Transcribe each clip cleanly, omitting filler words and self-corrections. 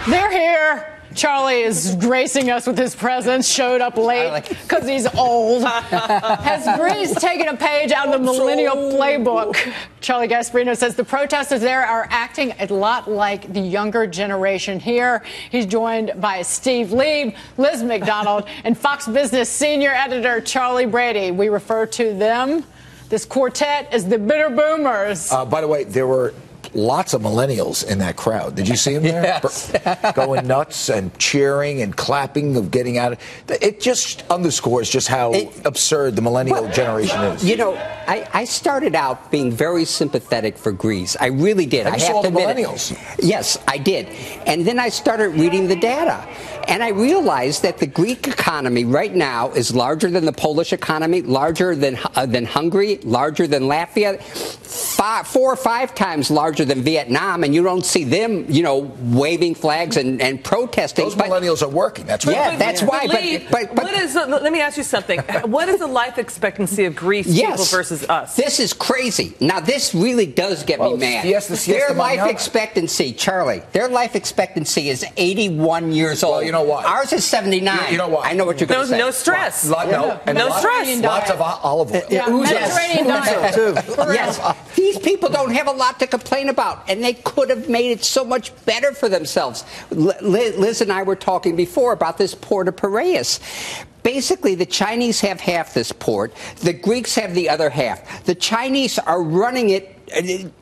They're here. Charlie is gracing us with his presence, showed up late because he's old. Has Greece taken a page out of the millennial playbook? Charlie Gasparino says the protesters there are acting a lot like the younger generation here. He's joined by Steve Leeb, Liz McDonald, and Fox Business senior editor Charlie Brady. We refer to them, this quartet, as the bitter boomers. By the way, there were lots of millennials in that crowd. Did you see them there? Yes. Going nuts and cheering and clapping of getting out of it. Just underscores just how absurd the millennial generation is. You know, I started out being very sympathetic for Greece. I really did. I have saw to the admit millennials. Yes, I did. And then I started reading the data. And I realized that the Greek economy right now is larger than the Polish economy, larger than Hungary, larger than Latvia, 4 or 5 times larger than Vietnam, and you don't see them, you know, waving flags and protesting. Those millennials are working. That's right. Yeah, that's why. But what is let me ask you something. What is the life expectancy of Greece people versus us? This is crazy. Now, this really does get me mad. Their life expectancy, Charlie, their life expectancy is 81 years old. Well, you know why? Ours is 79. You know why? I know what you're going to say. No stress. No stress. Lots of olive oil. Yeah, Mediterranean diet. Yes. These people don't have a lot to complain about, and they could have made it so much better for themselves. Liz and I were talking before about this port of Piraeus. Basically, the Chinese have half this port. The Greeks have the other half. The Chinese are running it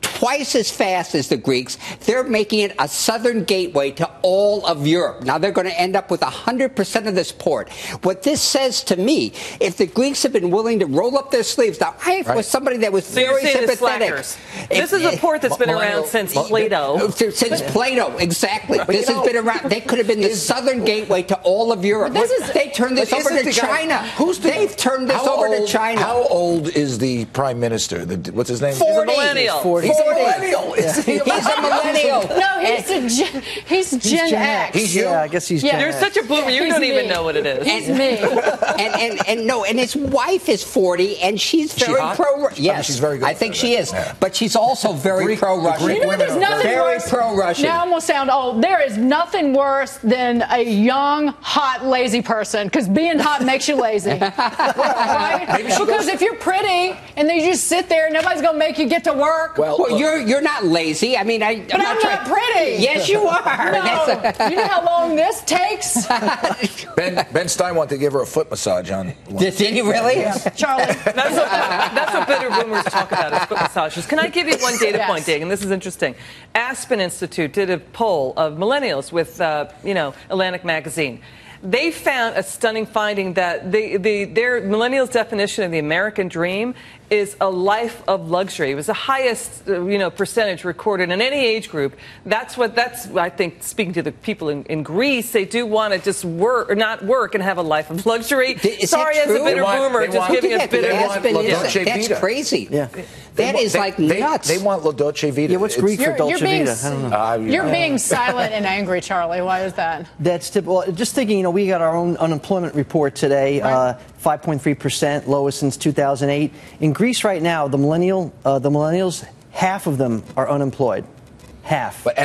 twice as fast as the Greeks. They're making it a southern gateway to all of Europe. Now they're going to end up with 100% of this port. What this says to me, if the Greeks have been willing to roll up their sleeves, now I was somebody that was very sympathetic. This is a port that's been around since Plato. Since Plato, exactly. This has been around. They could have been the southern gateway to all of Europe. They turned this over to China. They've turned this over to China. How old is the prime minister? What's his name? 40. Millennial. 40. He's a millennial. He's a millennial. No, he's Gen X. He's you? Yeah, I guess he's Gen X. You're such a boomer. You don't even know what it is. He's me. And his wife is 40, and she's very pro. Yes, I mean, she's very good. I think she is, but she's also very pro-Russian. You know, there's nothing very worse. pro-Russian. Now I'm gonna sound old. There is nothing worse than a young, hot, lazy person, because being hot makes you lazy. Right? Because if you're pretty and then you just sit there, and nobody's gonna make you get to work. Well, you're not lazy. I mean, I'm not pretty. Yes, you are. No. You know how long this takes? Ben Stein wanted to give her a foot massage on. Did he really? Yeah. Charlie. That's what bitter boomers talk about, is foot massages. Can I give you one data point, Dagen? This is interesting. Aspen Institute did a poll of millennials with, Atlantic Magazine. They found a stunning finding that their millennials' definition of the American dream is a life of luxury. It was the highest, percentage recorded in any age group. That's I think, speaking to the people in Greece, they do want to just work or not work and have a life of luxury. Sorry, as a bitter boomer, just giving us bitter. That's crazy. Yeah. That is like nuts. They want La Dolce Vita. Yeah, what's Greek for Dolce Vita? I don't know. You're being silent and angry, Charlie. Why is that? That's typical. Just thinking, we got our own unemployment report today, 5.3%, lowest since 2008. In Greece right now, the millennials, half of them are unemployed. Half. But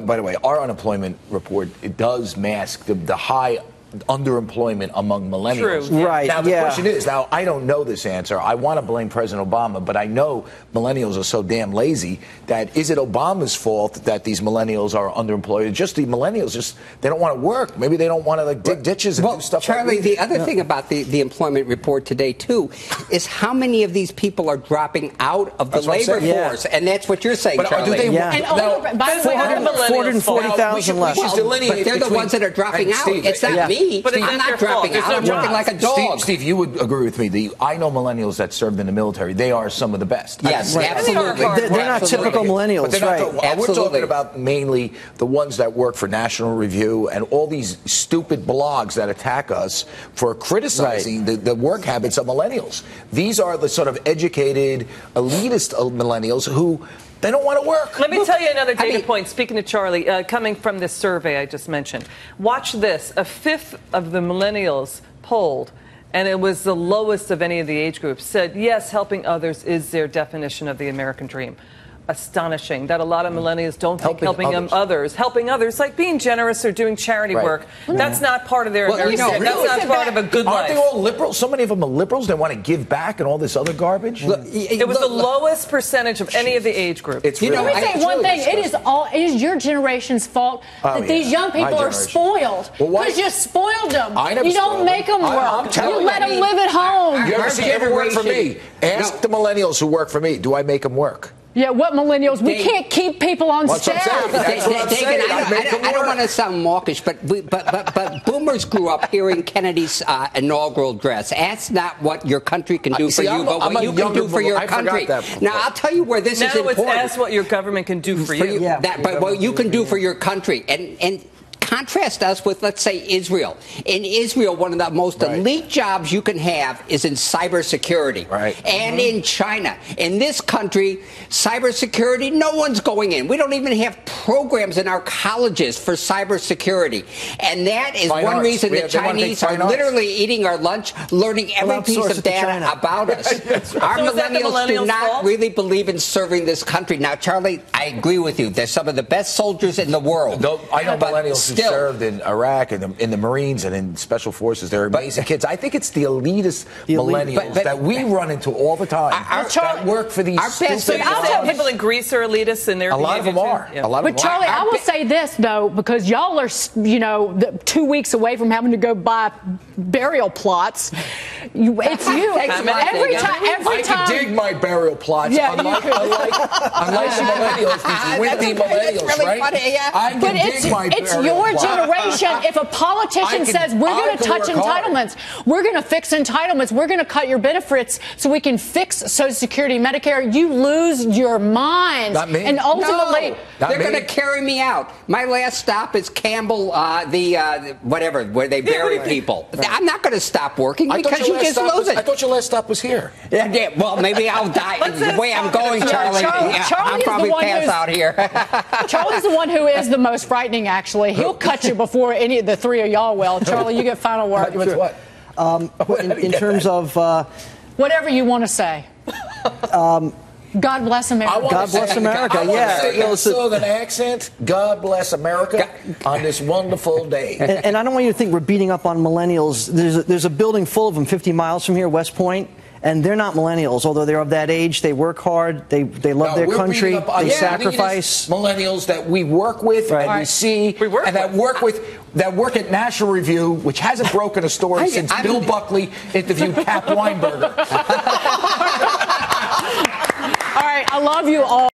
by the way, our unemployment report, it does mask the high underemployment among millennials. True. Right. Now, the question is, I don't know this answer. I want to blame President Obama, but I know millennials are so damn lazy that is it Obama's fault that these millennials are underemployed? Just the millennials, they don't want to work. Maybe they don't want to dig ditches and do stuff Charlie, like that. the other thing about the employment report today, too, is how many of these people are dropping out of the labor force. And that's what you're saying, Charlie. Do they, And by the way, 440,000 left. But they're the ones that are dropping out. It's not me. But I'm not dropping out. I'm working like a dog. Steve, you would agree with me. I know millennials that served in the military. They are some of the best. Yes, absolutely. They're not typical millennials, right? We're talking about mainly the ones that work for National Review and all these stupid blogs that attack us for criticizing the work habits of millennials. These are the sort of educated, elitist millennials who they don't want to work. Let me tell you another data point, speaking to Charlie, coming from this survey I just mentioned. Watch this. A fifth of the millennials polled, and it was the lowest of any of the age groups, said, yes, helping others is their definition of the American dream. astonishing that a lot of millennials don't think Helping helping others, like being generous or doing charity work. That's not part of their American. That's not part of a good life. Aren't they all liberals? So many of them are liberals. They want to give back and all this other garbage. It was the lowest percentage of any of the age groups. It's really, let me say one thing. It is your generation's fault that these young people are spoiled. Because you spoiled them. You don't make them work. You let them live at home. You ever work for me? Ask the millennials who work for me. Do I make them work? Yeah, what millennials? We can't keep people on staff. I don't want to sound mawkish, but boomers grew up hearing Kennedy's inaugural address. That's not what your country can do for you, but what you can do for your country. Now, I'll tell you where this is important. Now it's ask what your government can do for you. But what you can do for your country. And contrast us with, let's say, Israel. In Israel, one of the most elite jobs you can have is in cybersecurity. And in China. In this country, cybersecurity, no one's going in. We don't even have programs in our colleges for cybersecurity. And that is one reason the Chinese are literally eating our lunch, learning every piece of data about us. Our millennials do not really believe in serving this country. Now, Charlie, I agree with you. They're some of the best soldiers in the world. No, I know millennials who served in Iraq and in the Marines and in Special Forces. They're amazing kids. I think it's the elitist millennials that we run into all the time that work for these stupid people in Greece are elitists in their A lot of them are. But Charlie, I will say this though, because y'all are, 2 weeks away from having to go buy burial plots. It's you. Every time. I can dig my burial plots. Yeah, unlike some millennials, these wimpy millennials, right? I can dig my burial it's your generation. If a politician says we're going to touch entitlements, we're going to fix entitlements, we're going to cut your benefits so we can fix Social Security, Medicare, you lose your mind. Not me. And ultimately, they're going to carry me out. My last stop is Campbell, where they bury people. I'm not going to stop working because you just lose it. I thought your last stop was here. Yeah, well, maybe I'll die. The way I'm going, Charlie, I'll probably pass out here. Charlie's the one who is the most frightening, actually. He'll cut you before any of the three of y'all will. Charlie, you get final word. With what? In terms of... whatever you want to say. God bless America. God bless America. Yeah. Southern accent. God bless America on this wonderful day. And I don't want you to think we're beating up on millennials. There's a building full of them 50 miles from here, West Point. And they're not millennials, although they're of that age. They work hard. They love their country. They sacrifice. Millennials that we work with and we see, and that work at National Review, which hasn't broken a story since Bill Buckley interviewed Cap Weinberger. All right, I love you all.